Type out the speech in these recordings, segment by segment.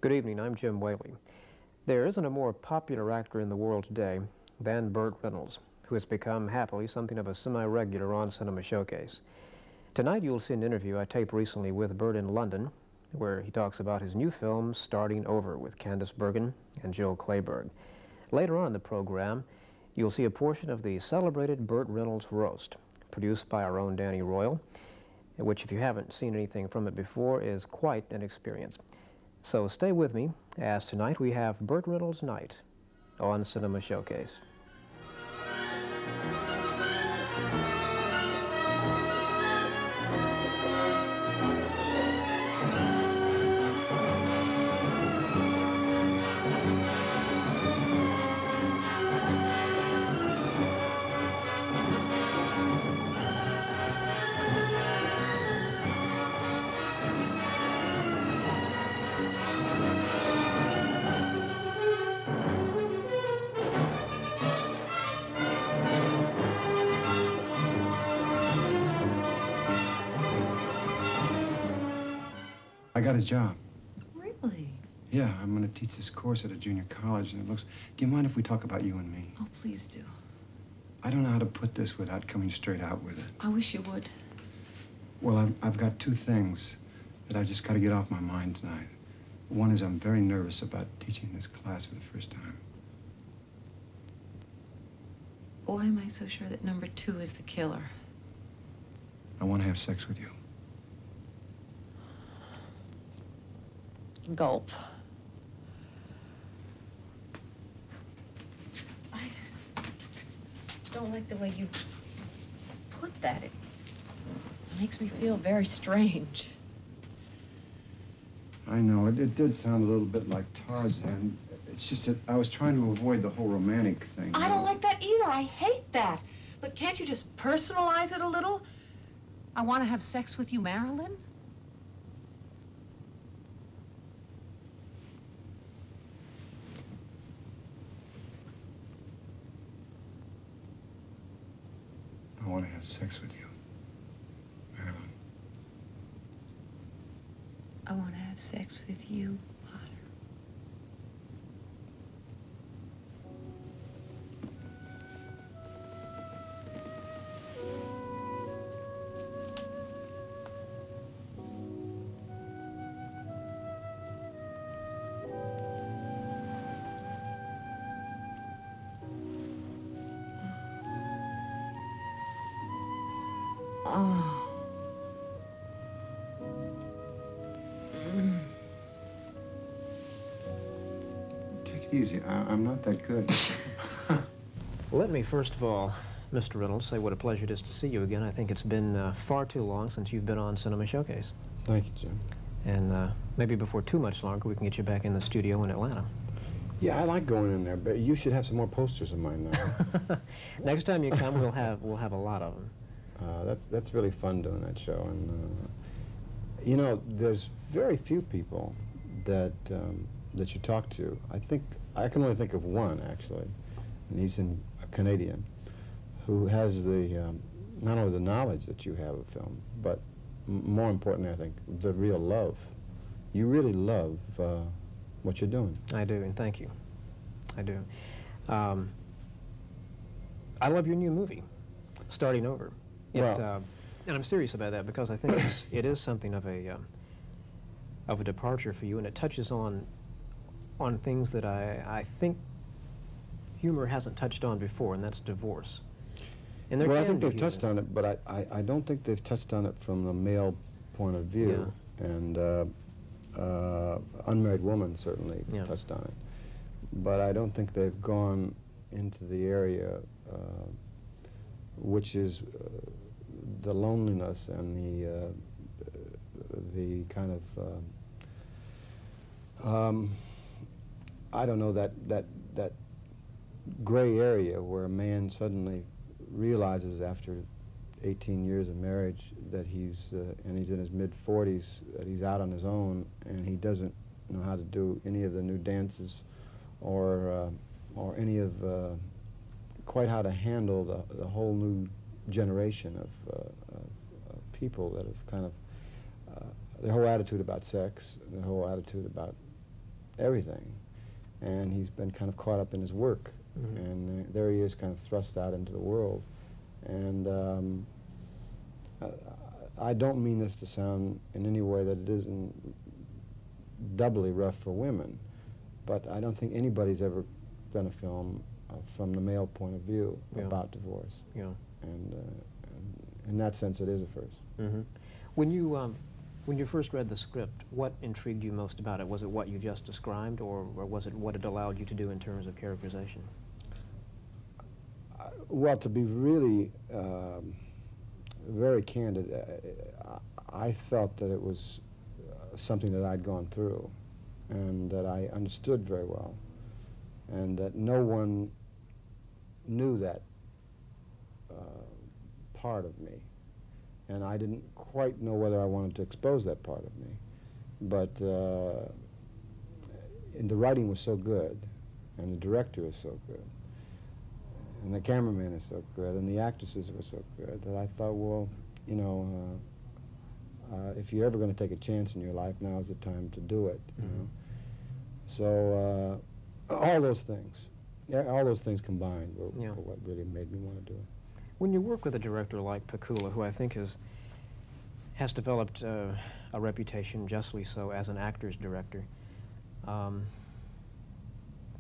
Good evening, I'm Jim Whaley. There isn't a more popular actor in the world today than Burt Reynolds, who has become, happily, something of a semi-regular on Cinema Showcase. Tonight you'll see an interview I taped recently with Burt in London, where he talks about his new film, Starting Over, with Candice Bergen and Jill Clayburgh. Later on in the program, you'll see a portion of the celebrated Burt Reynolds Roast, produced by our own Danny Royal, which, if you haven't seen anything from it before, is quite an experience. So stay with me, as tonight we have Burt Reynolds Night on Cinema Showcase. I got a job. Really? Yeah, I'm going to teach this course at a junior college, and it looks... Do you mind if we talk about you and me? Oh, please do. I don't know how to put this without coming straight out with it. I wish you would. Well, I've got two things that I've just got to get off my mind tonight. One is I'm very nervous about teaching this class for the first time. Why am I so sure that number 2 is the killer? I want to have sex with you. Gulp. I don't like the way you put that. It makes me feel very strange. I know, it did sound a little bit like Tarzan. It's just that I was trying to avoid the whole romantic thing. I don't like that either. I hate that. But can't you just personalize it a little? I want to have sex with you, Marilyn. I want to have sex with you, Marilyn. I want to have sex with you, Potter. Oh. Take it easy. I'm not that good. Let me, first of all, Mr. Reynolds, say what a pleasure it is to see you again. I think it's been far too long since you've been on Cinema Showcase. Thank you, Jim. And maybe before too much longer, we can get you back in the studio in Atlanta. Yeah, I like going in there, but you should have some more posters of mine now. Next time you come, we'll have a lot of them. That's really fun doing that show, and you know, there's very few people that that you talk to. I can only think of one actually, and he's a Canadian, who has the not only the knowledge that you have of film, but more importantly, I think, the real love. You really love what you're doing. I do, and thank you. I do. I love your new movie, Starting Over. And I'm serious about that because I think it is something of a departure for you, and it touches on things that I think humor hasn't touched on before, and that's divorce. And well, I think they've touched on it, but I don't think they've touched on it from the male point of view, yeah. And unmarried woman certainly touched on it, but I don't think they've gone into the area which is the loneliness and the kind of I don't know, that gray area where a man suddenly realizes after 18 years of marriage that he's in his mid-40s, that he's out on his own, and he doesn't know how to do any of the new dances or any of quite how to handle the whole new generation of people that have kind of their whole attitude about sex, their whole attitude about everything. And he's been kind of caught up in his work. Mm-hmm. And there he is, kind of thrust out into the world. And I don't mean this to sound in any way that it isn't doubly rough for women, but I don't think anybody's ever done a film from the male point of view about divorce. Yeah. And in that sense, it is a first. Mm-hmm. When you first read the script, what intrigued you most about it? Was it what you just described, or was it what it allowed you to do in terms of characterization? Well, to be really very candid, I felt that it was something that I'd gone through and that I understood very well, and that no one knew that part of me. And I didn't quite know whether I wanted to expose that part of me. But and the writing was so good, and the director is so good, and the cameraman is so good, and the actresses were so good, that I thought, well, you know, if you're ever going to take a chance in your life, now's the time to do it, you know. So all those things combined were what really made me want to do it. When you work with a director like Pakula, who I think has developed a reputation, justly so, as an actor's director, do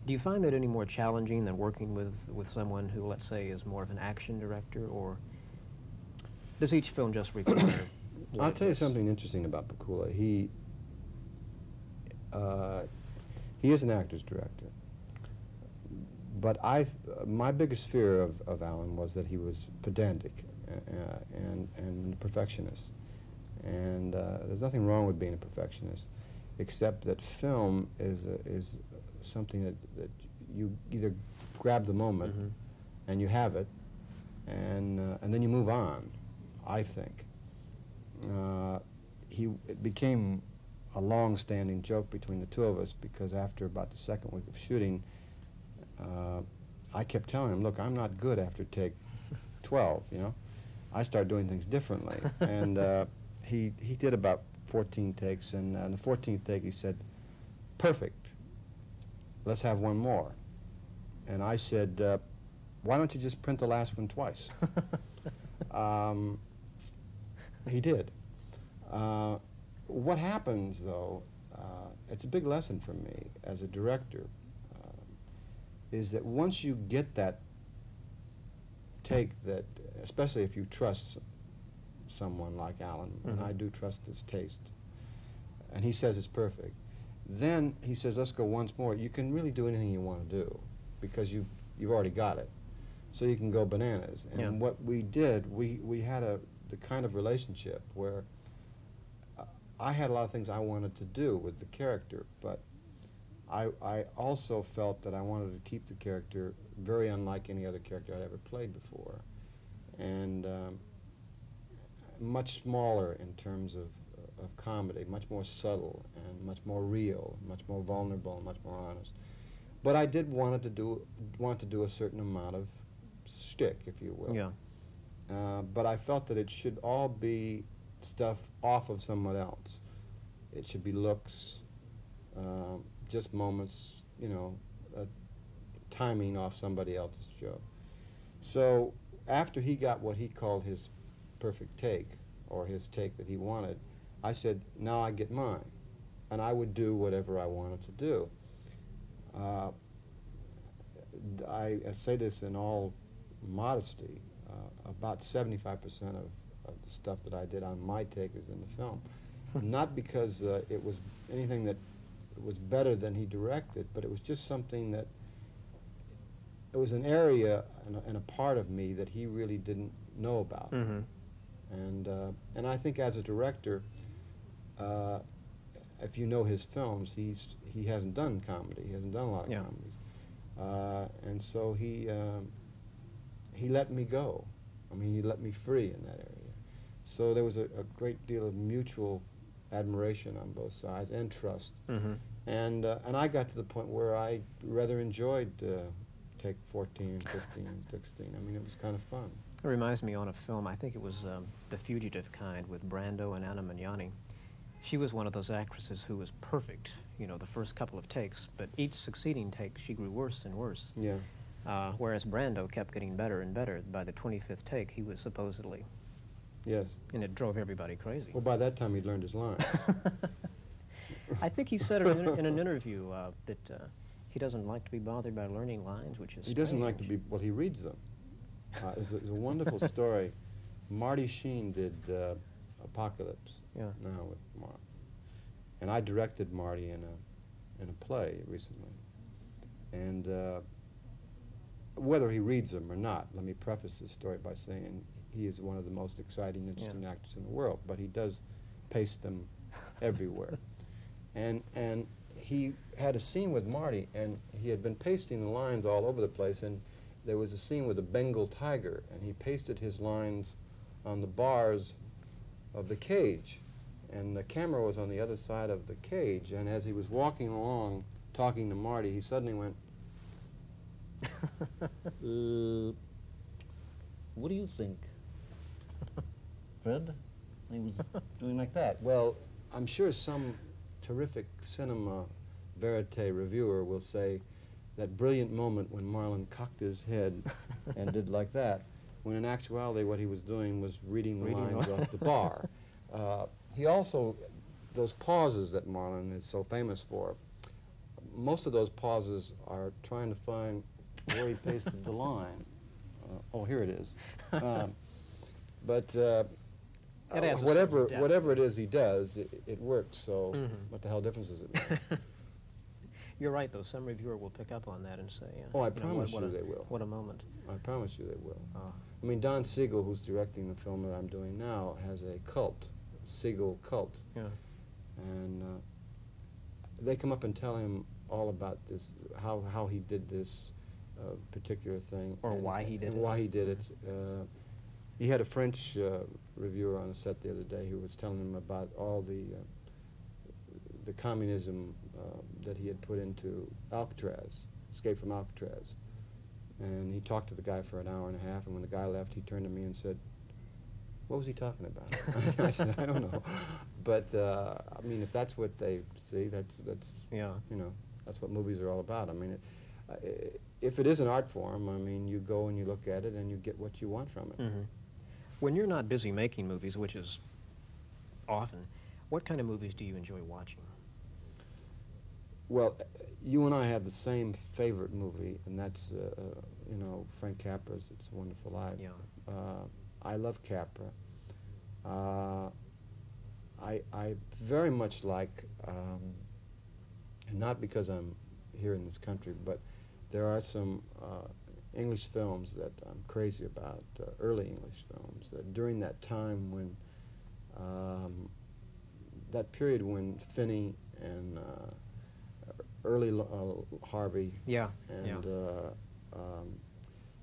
you find that any more challenging than working with someone who, let's say, is more of an action director, or does each film just require? I'll tell you something interesting about Pakula. He is an actor's director. But my biggest fear of Alan was that he was pedantic and a perfectionist. And there's nothing wrong with being a perfectionist, except that film is something that you either grab the moment and you have it, and then you move on, I think. It became a long-standing joke between the two of us, because after about the second week of shooting, I kept telling him, look, I'm not good after take 12, you know. I start doing things differently. And he did about 14 takes, and on the 14th take he said, perfect, let's have one more. And I said, why don't you just print the last one twice? He did. What happens, though, it's a big lesson for me as a director, is that once you get that take, that, especially if you trust someone like Alan, and I do trust his taste, and he says it's perfect, then he says, let's go once more. You can really do anything you want to do, because you've already got it. So you can go bananas. And what we did, we had the kind of relationship where I had a lot of things I wanted to do with the character, but I also felt that I wanted to keep the character very unlike any other character I'd ever played before, and much smaller in terms of comedy, much more subtle and much more real, much more vulnerable, and much more honest. But I did want to do a certain amount of shtick, if you will. Yeah. But I felt that it should all be stuff off of someone else. It should be looks, just moments, you know, timing off somebody else's show. So after he got what he called his perfect take, or his take that he wanted, I said, now I get mine, and I would do whatever I wanted to do. I say this in all modesty, about 75% of the stuff that I did on my take is in the film. Not because it was anything that was better than he directed, but it was just something that, it was an area and a part of me that he really didn't know about. And I think as a director, if you know his films, he hasn't done comedy. He hasn't done a lot of comedies, and so he let me go. I mean, he let me free in that area. So there was a great deal of mutual admiration on both sides, and trust. And I got to the point where I rather enjoyed take 14, 15, 16. I mean, it was kind of fun. It reminds me on a film, I think it was The Fugitive Kind with Brando and Anna Magnani. She was one of those actresses who was perfect, you know, the first couple of takes, but each succeeding take she grew worse and worse. Yeah. Whereas Brando kept getting better and better. By the 25th take, he was supposedly... Yes. And it drove everybody crazy. Well, by that time he'd learned his lines. I think he said in an interview that he doesn't like to be bothered by learning lines, which is He doesn't like to be, well, he reads them. It's a wonderful story. Marty Sheen did Apocalypse now with Mark. And I directed Marty in a play recently. And whether he reads them or not, let me preface this story by saying he is one of the most exciting, interesting actors in the world, but he does paste them everywhere. And he had a scene with Marty, and he had been pasting the lines all over the place, and there was a scene with a Bengal tiger, and he pasted his lines on the bars of the cage. And the camera was on the other side of the cage, and as he was walking along talking to Marty, he suddenly went, what do you think, Fred? He was doing like that. Well, I'm sure some terrific cinema verite reviewer will say that brilliant moment when Marlon cocked his head and did like that, when in actuality what he was doing was reading the lines off the bar. He also, those pauses that Marlon is so famous for, most of those pauses are trying to find where he pasted the line. Oh, here it is. But whatever it is he does, it works, so what the hell difference does it make? You're right, though. Some reviewer will pick up on that and say, oh, I promise you they will. What a moment. I promise you they will. I mean, Don Siegel, who's directing the film that I'm doing now, has a cult, Siegel cult. Yeah. And they come up and tell him all about this, how he did this particular thing. Or why he did it. Why he did it. He had a French reviewer on the set the other day who was telling him about all the communism that he had put into Alcatraz, Escape from Alcatraz. And he talked to the guy for an hour and a half, and when the guy left, he turned to me and said, what was he talking about? I said, I don't know. But, I mean, if that's what they see, that's you know, that's what movies are all about. I mean, if it is an art form, I mean, you go and you look at it and you get what you want from it. When you're not busy making movies, which is often, what kind of movies do you enjoy watching? Well, you and I have the same favorite movie, and that's, you know, Frank Capra's It's a Wonderful Life. Yeah. I love Capra. I very much like, and not because I'm here in this country, but there are some English films that I'm crazy about, early English films. During that time when, that period when Finney and early Harvey, and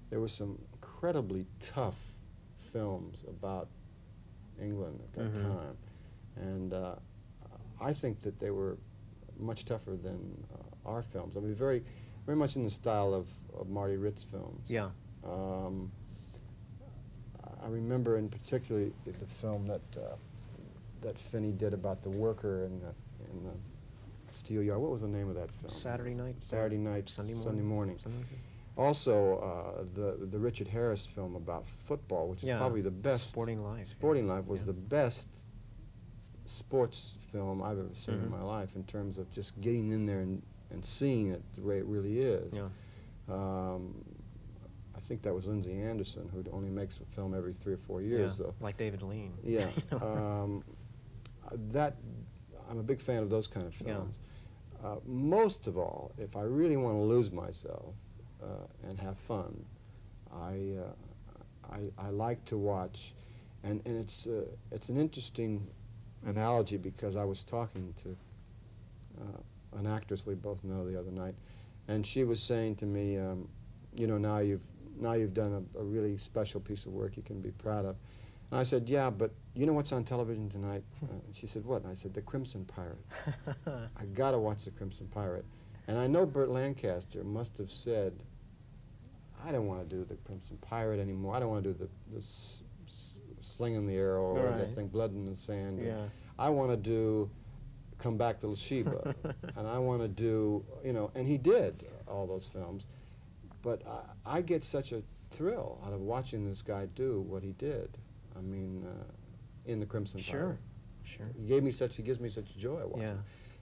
there were some incredibly tough films about England at that time, and I think that they were much tougher than our films. I mean, very much in the style of Marty Ritt's films. Yeah. I remember in particular the film that Finney did about the worker in the steel yard. What was the name of that film? Saturday Night. Saturday Night, Sunday Morning. Something like that? Also, the Richard Harris film about football, which is probably the best. Sporting Life. Sporting Life was the best sports film I've ever seen in my life in terms of just getting in there and seeing it the way it really is. Yeah. I think that was Lindsay Anderson, who only makes a film every 3 or 4 years, though. Like David Lean. Yeah. I'm a big fan of those kind of films. Most of all, if I really want to lose myself and have fun, I like to watch, and it's an interesting analogy because I was talking to an actress we both know the other night, and she was saying to me, you know, now you've done a really special piece of work you can be proud of. And I said, yeah, but you know what's on television tonight? And she said, what? And I said, The Crimson Pirate. I got to watch The Crimson Pirate. And I know Burt Lancaster must have said, I don't want to do The Crimson Pirate anymore. I don't want to do the sling in the arrow or that thing, Blood in the Sand. Yeah. I want to do Come Back, Little Sheba, and I want to do, you know, and he did all those films. But I get such a thrill out of watching this guy do what he did. I mean, in The Crimson Fire. Sure. He gives me such joy watching. Yeah.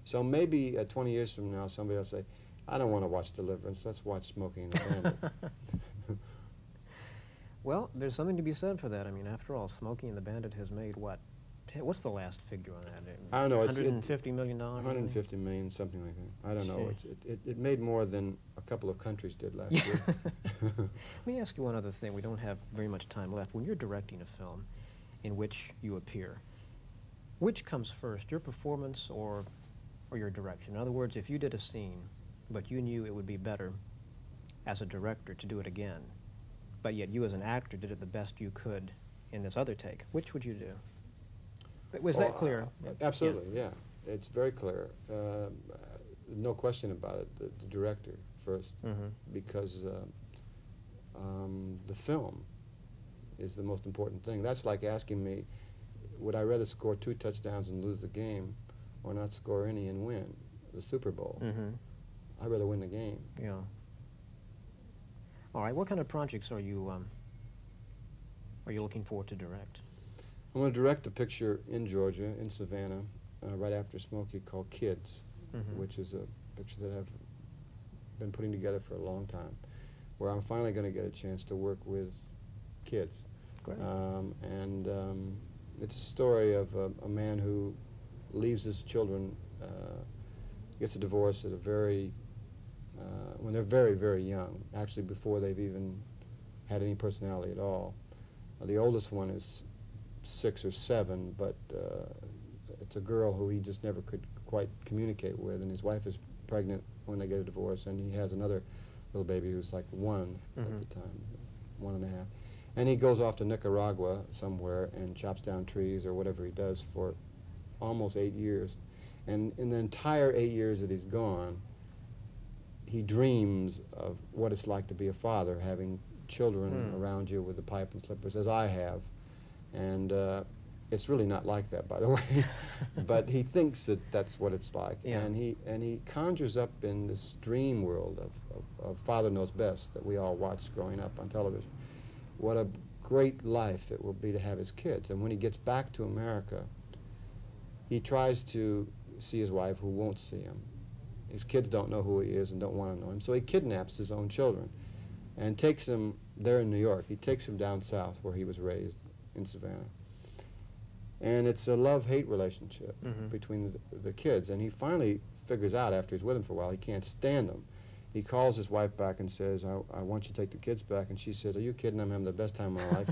So maybe 20 years from now, somebody will say, I don't want to watch Deliverance, let's watch Smokey and the Bandit. Well, there's something to be said for that. I mean, after all, Smokey and the Bandit has made what? What's the last figure on that? I don't know. $150 million? 150 million, something like that. I don't know. It made more than a couple of countries did last year. Let me ask you one other thing. We don't have very much time left. When you're directing a film in which you appear, which comes first, your performance or your direction? In other words, if you did a scene, but you knew it would be better as a director to do it again, but yet you as an actor did it the best you could in this other take, which would you do? Was that clear? Absolutely, yeah. It's very clear. No question about it, the director first, because the film is the most important thing. That's like asking me, would I rather score 2 touchdowns and lose the game or not score any and win the Super Bowl? I'd rather win the game. Yeah. All right, what kind of projects are you looking forward to direct? I'm going to direct a picture in Georgia, in Savannah, right after Smokey, called Kids, which is a picture that I've been putting together for a long time, where I'm finally going to get a chance to work with kids. Great. It's a story of a man who leaves his children, gets a divorce at a when they're very, very young, actually before they've even had any personality at all. The oldest one is 6 or 7, but it's a girl who he just never could quite communicate with, and his wife is pregnant when they get a divorce, and he has another little baby who's like 1 at the time, 1.5. And he goes off to Nicaragua somewhere and chops down trees or whatever he does for almost 8 years. And in the entire 8 years that he's gone, he dreams of what it's like to be a father, having children around you with the pipe and slippers, as I have. And it's really not like that, by the way. But he thinks that that's what it's like. Yeah. And he conjures up in this dream world of Father Knows Best that we all watched growing up on television. What a great life it will be to have his kids. And when he gets back to America, he tries to see his wife, who won't see him. His kids don't know who he is and don't want to know him. So he kidnaps his own children and takes them, they're in New York, he takes them down south where he was raised in Savannah. And it's a love-hate relationship between the kids. And he finally figures out, after he's with them for a while, he can't stand them. He calls his wife back and says, I want you to take the kids back. And she says, are you kidding? I'm having the best time of my life.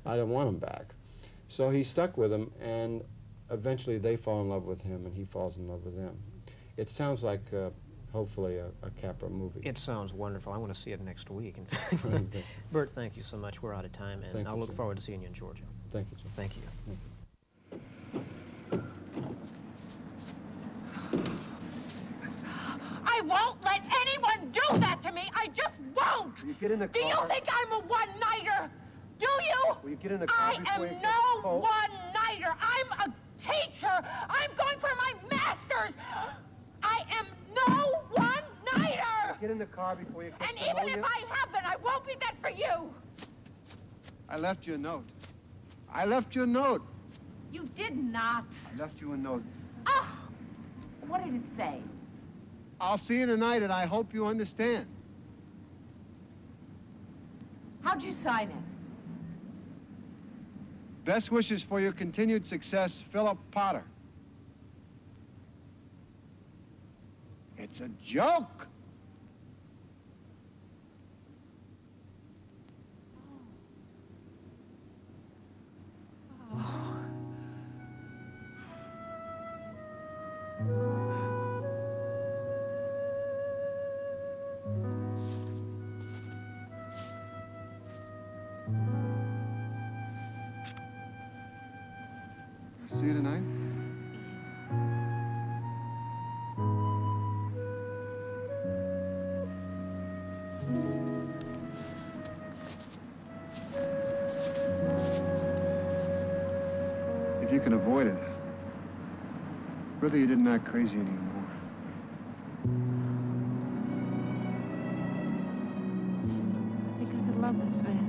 I don't want them back. So he's stuck with them, and eventually they fall in love with him, and he falls in love with them. It sounds like, hopefully, a Capra movie. It sounds wonderful. I want to see it next week. In fact. Burt, thank you so much. We're out of time, and I'll look forward to seeing you in Georgia. Thank you, sir. Thank you. I won't let anyone do that to me. I just won't. Will you get in the car? Do you think I'm a one-nighter? Do you? Will you get in the car before you I am get no cold? one-nighter. I'm a teacher. I'm going for my master's. I am no one-nighter. Get in the car before you catch And even pneumonia. if I have been, I won't be that for you. I left you a note. I left you a note. You did not. I left you a note. Ah, what did it say? I'll see you tonight, and I hope you understand. How'd you sign it? Best wishes for your continued success, Philip Potter. It's a joke. See you tonight. If you can avoid it, Brother, you didn't act crazy anymore. I think I could love this man.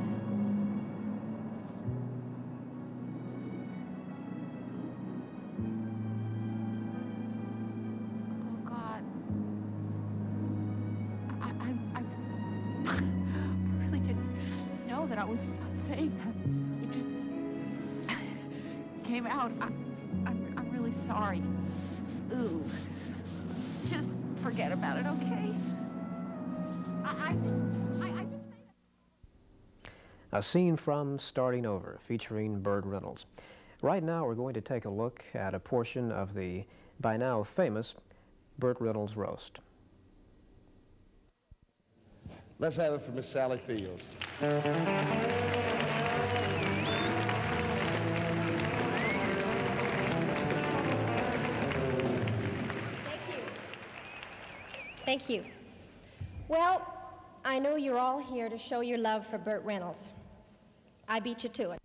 Oh, God. I really didn't know that I was saying that. It just came out. I'm really sorry. Ooh. Just forget about it, okay? I just say that. A scene from Starting Over, featuring Burt Reynolds. Right now, we're going to take a look at a portion of the, by now famous, Burt Reynolds roast. Let's have it for Miss Sally Fields. Thank you. Well, I know you're all here to show your love for Burt Reynolds. I beat you to it.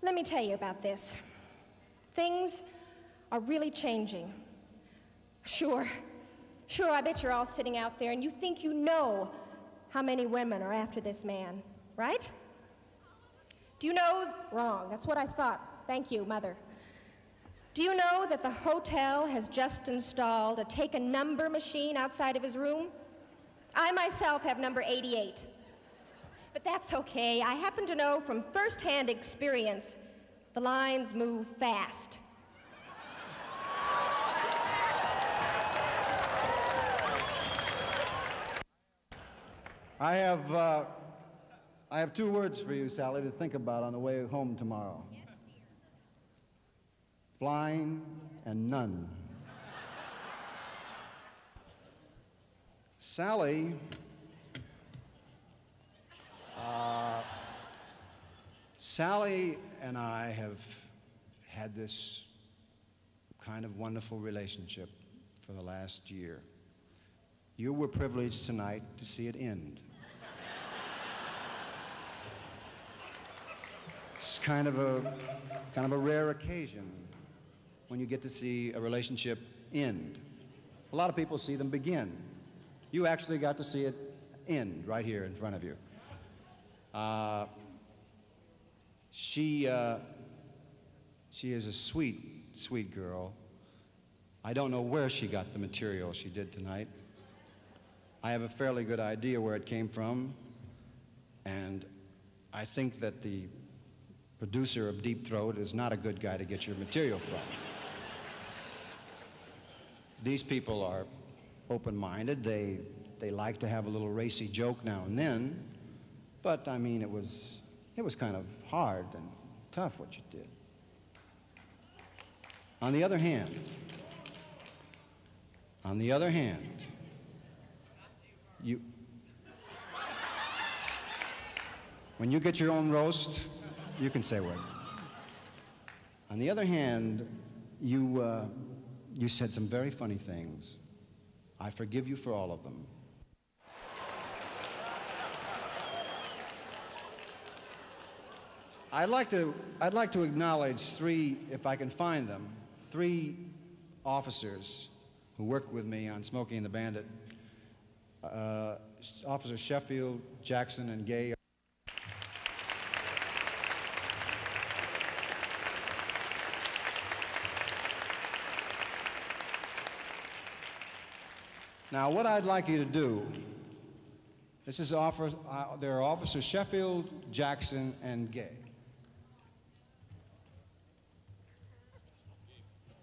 Let me tell you about this. Things are really changing. Sure, I bet you're all sitting out there and you think you know how many women are after this man, right? Do you know? Wrong, that's what I thought. Thank you, Mother. Do you know that the hotel has just installed a take-a-number machine outside of his room? I myself have number 88. But that's okay. I happen to know from first-hand experience the lines move fast. I have 2 words for you, Sally, to think about on the way home tomorrow. Flying and none. Sally, Sally and I have had this kind of wonderful relationship for the last year. You were privileged tonight to see it end. It's kind of a rare occasion when you get to see a relationship end. A lot of people see them begin. You actually got to see it end right here in front of you. She is a sweet, sweet girl. I don't know where she got the material she did tonight. I have a fairly good idea where it came from, and I think that the producer of Deep Throat is not a good guy to get your material from. These people are open-minded. They like to have a little racy joke now and then, but I mean, it was kind of hard and tough what you did. On the other hand, when you get your own roast, you can say what. On the other hand, you said some very funny things. I forgive you for all of them. I'd like to acknowledge 3, if I can find them, 3 officers who worked with me on Smokey and the Bandit. Officers Sheffield, Jackson, and Gay. Now, what I'd like you to do, there are Officers Sheffield, Jackson, and Gay.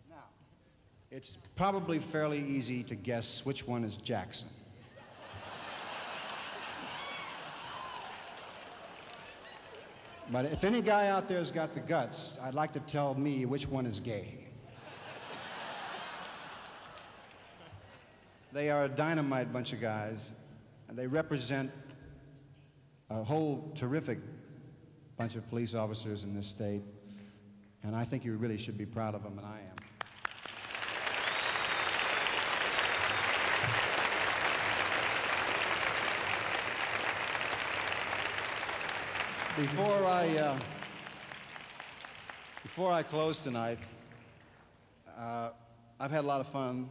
Now, it's probably fairly easy to guess which one is Jackson. But if any guy out there's got the guts, I'd like to tell me which one is Gay. They are a dynamite bunch of guys, and they represent a whole terrific bunch of police officers in this state, and I think you really should be proud of them, and I am. Before I close tonight, I've had a lot of fun.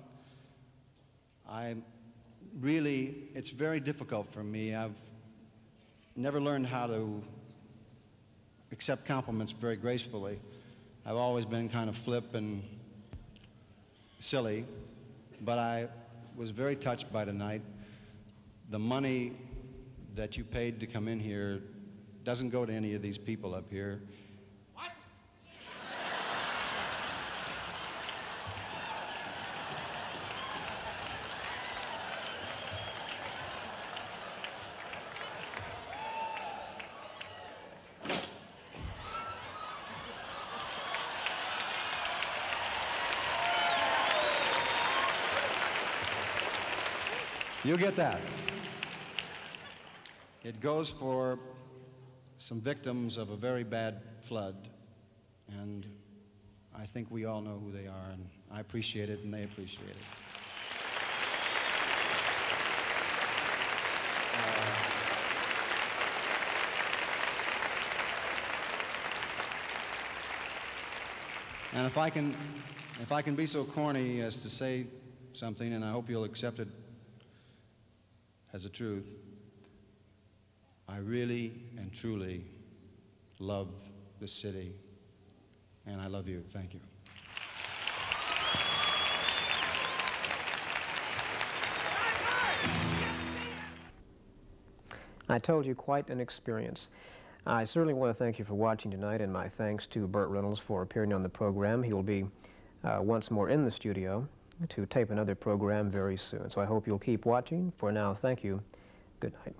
It's very difficult for me. I've never learned how to accept compliments very gracefully. I've always been kind of flip and silly, but I was very touched by tonight. The money that you paid to come in here doesn't go to any of these people up here. What? You get that. It goes for some victims of a very bad flood, and I think we all know who they are, and I appreciate it, and they appreciate it. And if I can be so corny as to say something, and I hope you'll accept it as the truth, I really and truly love this city, and I love you. Thank you. I told you, quite an experience. I certainly want to thank you for watching tonight, and my thanks to Burt Reynolds for appearing on the program. He will be once more in the studio to tape another program very soon. So I hope you'll keep watching. For now, thank you. Good night.